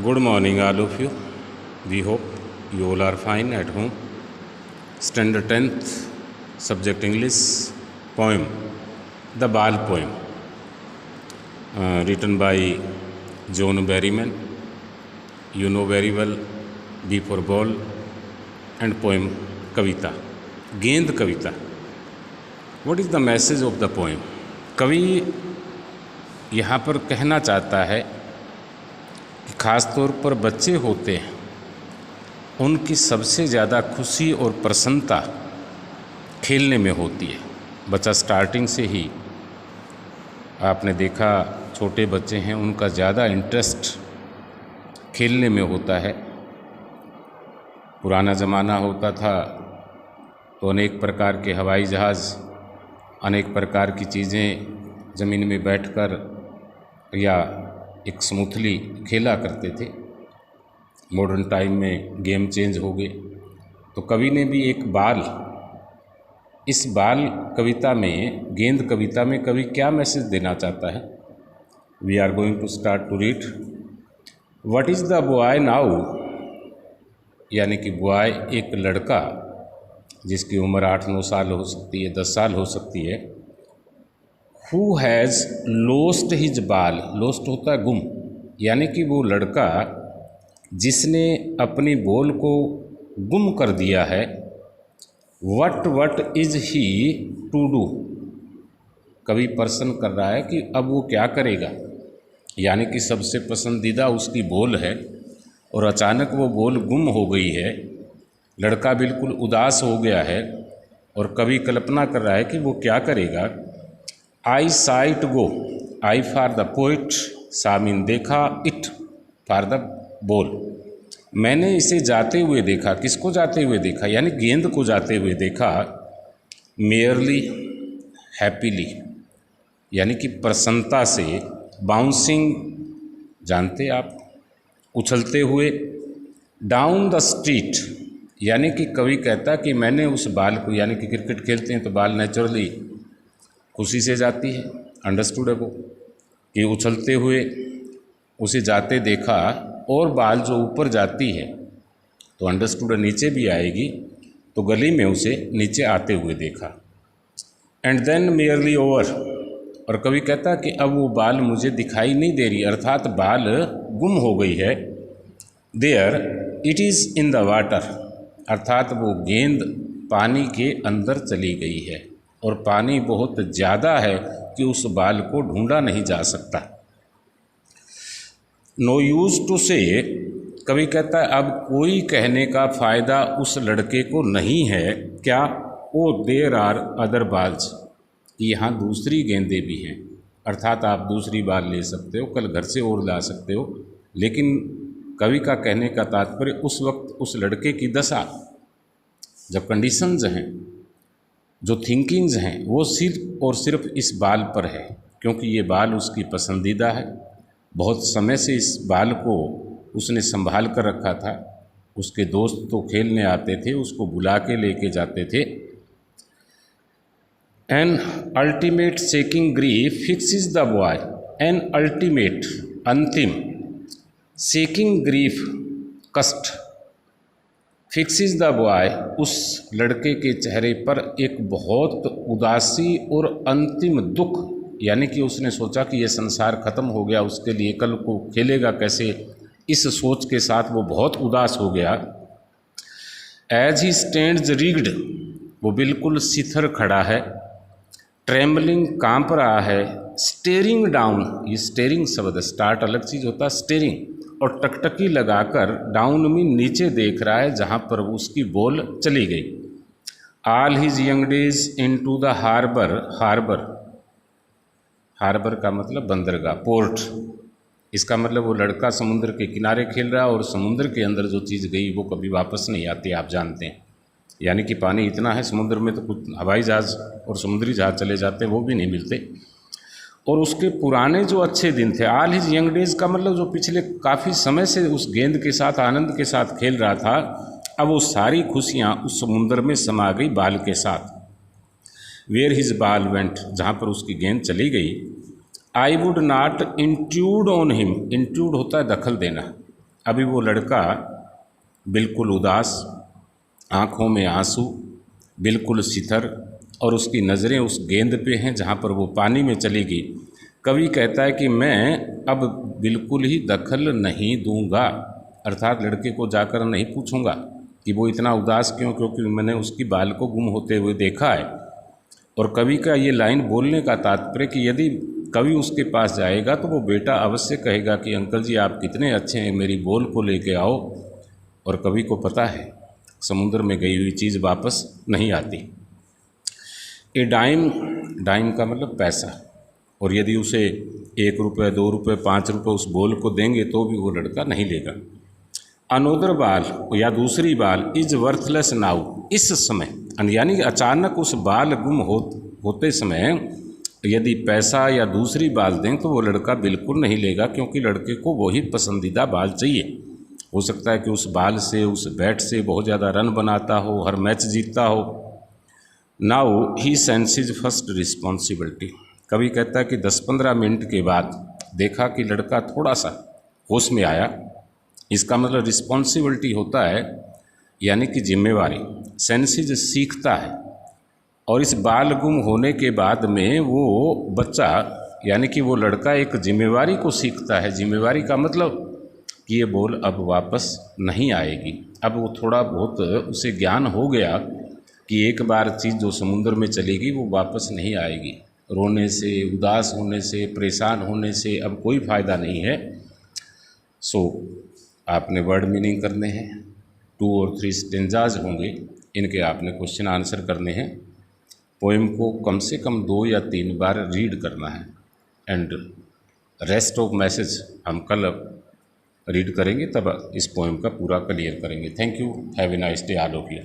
Good morning, all of you. We hope you all are fine at home. Standard 10th, subject English, poem, The Ball Poem, written by John Berryman. You know very well, B for Ball, and poem Kavita, गेंद कविता. What is the message of the poem? कवि यहाँ पर कहना चाहता है कि ख़ास तौर पर बच्चे होते हैं, उनकी सबसे ज़्यादा खुशी और प्रसन्नता खेलने में होती है. बच्चा स्टार्टिंग से ही आपने देखा, छोटे बच्चे हैं, उनका ज़्यादा इंटरेस्ट खेलने में होता है. पुराना ज़माना होता था तो अनेक प्रकार के हवाई जहाज़, अनेक प्रकार की चीज़ें ज़मीन में बैठकर या एक स्मूथली खेला करते थे. मॉडर्न टाइम में गेम चेंज हो गए. तो कवि ने भी एक बाल, इस बाल कविता में, गेंद कविता में कवि क्या मैसेज देना चाहता है? We are going to start to read. What is the boy now, यानी कि बॉय एक लड़का जिसकी उम्र 8-9 साल हो सकती है, 10 साल हो सकती है. हु हैज़ लोस्ट हिज बाल, लोस्ट होता है गुम, यानी कि वो लड़का जिसने अपनी बॉल को गुम कर दिया है. What is he to do, कवि प्रश्न कर रहा है कि अब वो क्या करेगा. यानी कि सबसे पसंदीदा उसकी बॉल है और अचानक वो बॉल गुम हो गई है. लड़का बिल्कुल उदास हो गया है और कवि कल्पना कर रहा है कि वो क्या करेगा. I saw it go, I for the poet, सामिन देखा, इट फॉर द बॉल, मैंने इसे जाते हुए देखा. किसको जाते हुए देखा? यानी गेंद को जाते हुए देखा. मेयरली, हैप्पीली, यानी कि प्रसन्नता से. बाउंसिंग, जानते आप, उछलते हुए. डाउन द स्ट्रीट, यानी कि कवि कहता कि मैंने उस बाल को, यानी कि क्रिकेट खेलते हैं तो बाल नेचुरली खुशी से जाती है. अंडरस्टूड है वो कि उछलते हुए उसे जाते देखा. और बाल जो ऊपर जाती है तो अंडरस्टूड नीचे भी आएगी, तो गली में उसे नीचे आते हुए देखा. एंड देन मेयरली ओवर, और कवि कहता कि अब वो बाल मुझे दिखाई नहीं दे रही, अर्थात बाल गुम हो गई है. There it is in the water, अर्थात वो गेंद पानी के अंदर चली गई है और पानी बहुत ज़्यादा है कि उस बाल को ढूंढा नहीं जा सकता. नो यूज़ टू से, कवि कहता है अब कोई कहने का फ़ायदा उस लड़के को नहीं है. क्या? ओ देयर आर अदर बाल्स, यहाँ दूसरी गेंदें भी हैं, अर्थात आप दूसरी बाल ले सकते हो, कल घर से और ला सकते हो. लेकिन कवि का कहने का तात्पर्य उस वक्त उस लड़के की दशा, जब कंडीशंस हैं, जो थिंकिंग्स हैं, वो सिर्फ और सिर्फ इस बाल पर है, क्योंकि ये बाल उसकी पसंदीदा है. बहुत समय से इस बाल को उसने संभाल कर रखा था. उसके दोस्त तो खेलने आते थे, उसको बुला के लेके जाते थे. An ultimate shaking grief fixes the boy, an ultimate, अंतिम, शेकिंग ग्रीफ, कष्ट, फिक्सिस द बॉय, उस लड़के के चेहरे पर एक बहुत उदासी और अंतिम दुख, यानी कि उसने सोचा कि ये संसार खत्म हो गया, उसके लिए कल को खेलेगा कैसे, इस सोच के साथ वो बहुत उदास हो गया. एज ही स्टैंड्स रिग्ड, वो बिल्कुल सिथर खड़ा है. ट्रेम्बलिंग, कांप रहा है. स्टेरिंग डाउन, ये स्टेरिंग शब्द, स्टार्ट अलग चीज़ होता है, स्टेरिंग, और टकटकी लगाकर डाउन में नीचे देख रहा है जहाँ पर उसकी बॉल चली गई. All his young days into the harbour, harbour, harbour का मतलब बंदरगाह, पोर्ट. इसका मतलब वो लड़का समुद्र के किनारे खेल रहा है और समुद्र के अंदर जो चीज़ गई वो कभी वापस नहीं आती, आप जानते हैं. यानी कि पानी इतना है समुद्र में तो कुछ हवाई जहाज़ और समुद्री जहाज़ चले जाते, वो भी नहीं मिलते. और उसके पुराने जो अच्छे दिन थे, ऑल हिज यंग डेज का मतलब जो पिछले काफ़ी समय से उस गेंद के साथ आनंद के साथ खेल रहा था, अब वो सारी खुशियाँ उस समुद्र में समा गई बाल के साथ. वेयर हिज बाल वेंट, जहाँ पर उसकी गेंद चली गई. I would not intrude on him, intrude होता है दखल देना, अभी वो लड़का बिल्कुल उदास, आँखों में आंसू, बिल्कुल सितर, और उसकी नज़रें उस गेंद पे हैं जहाँ पर वो पानी में चली गई। कवि कहता है कि मैं अब बिल्कुल ही दखल नहीं दूंगा, अर्थात लड़के को जाकर नहीं पूछूंगा कि वो इतना उदास क्यों, क्योंकि मैंने उसकी बाल को गुम होते हुए देखा है। और कवि का ये लाइन बोलने का तात्पर्य कि यदि कवि उसके पास जाएगा तो वो बेटा अवश्य कहेगा कि अंकल जी आप कितने अच्छे हैं, मेरी बोल को लेके आओ। और कवि को पता है समुद्र में गई हुई चीज़ वापस नहीं आती। ए डाइम, डाइम का मतलब पैसा, और यदि उसे 1 रुपये 2 रुपये 5 रुपये उस बोल को देंगे तो भी वो लड़का नहीं लेगा। अनोदर बाल या दूसरी बाल इज वर्थलेस नाउ, इस समय, यानी कि अचानक उस बाल गुम होते समय यदि पैसा या दूसरी बाल दें तो वो लड़का बिल्कुल नहीं लेगा, क्योंकि लड़के को वही पसंदीदा बाल चाहिए। हो सकता है कि उस बाल से, उस बैट से बहुत ज़्यादा रन बनाता हो, हर मैच जीतता हो। Now he senses first responsibility, कवि कहता है कि 10-15 मिनट के बाद देखा कि लड़का थोड़ा सा होश में आया। इसका मतलब रिस्पॉन्सिबिलिटी होता है यानी कि जिम्मेवारी, सेंसेज सीखता है। और इस बाल गुम होने के बाद में वो बच्चा यानी कि वो लड़का एक जिम्मेवारी को सीखता है। जिम्मेवारी का मतलब कि ये बोल अब वापस नहीं आएगी। अब वो थोड़ा बहुत उसे ज्ञान हो गया कि एक बार चीज़ जो समुद्र में चलेगी वो वापस नहीं आएगी। रोने से, उदास होने से, परेशान होने से अब कोई फ़ायदा नहीं है। सो आपने वर्ड मीनिंग करने हैं, 2 और 3 स्टेंजाज होंगे, इनके आपने क्वेश्चन आंसर करने हैं। पोएम को कम से कम 2 या 3 बार रीड करना है, एंड रेस्ट ऑफ मैसेज हम कल रीड करेंगे, तब इस पोएम का पूरा क्लियर करेंगे। Thank you, have a nice day all of you.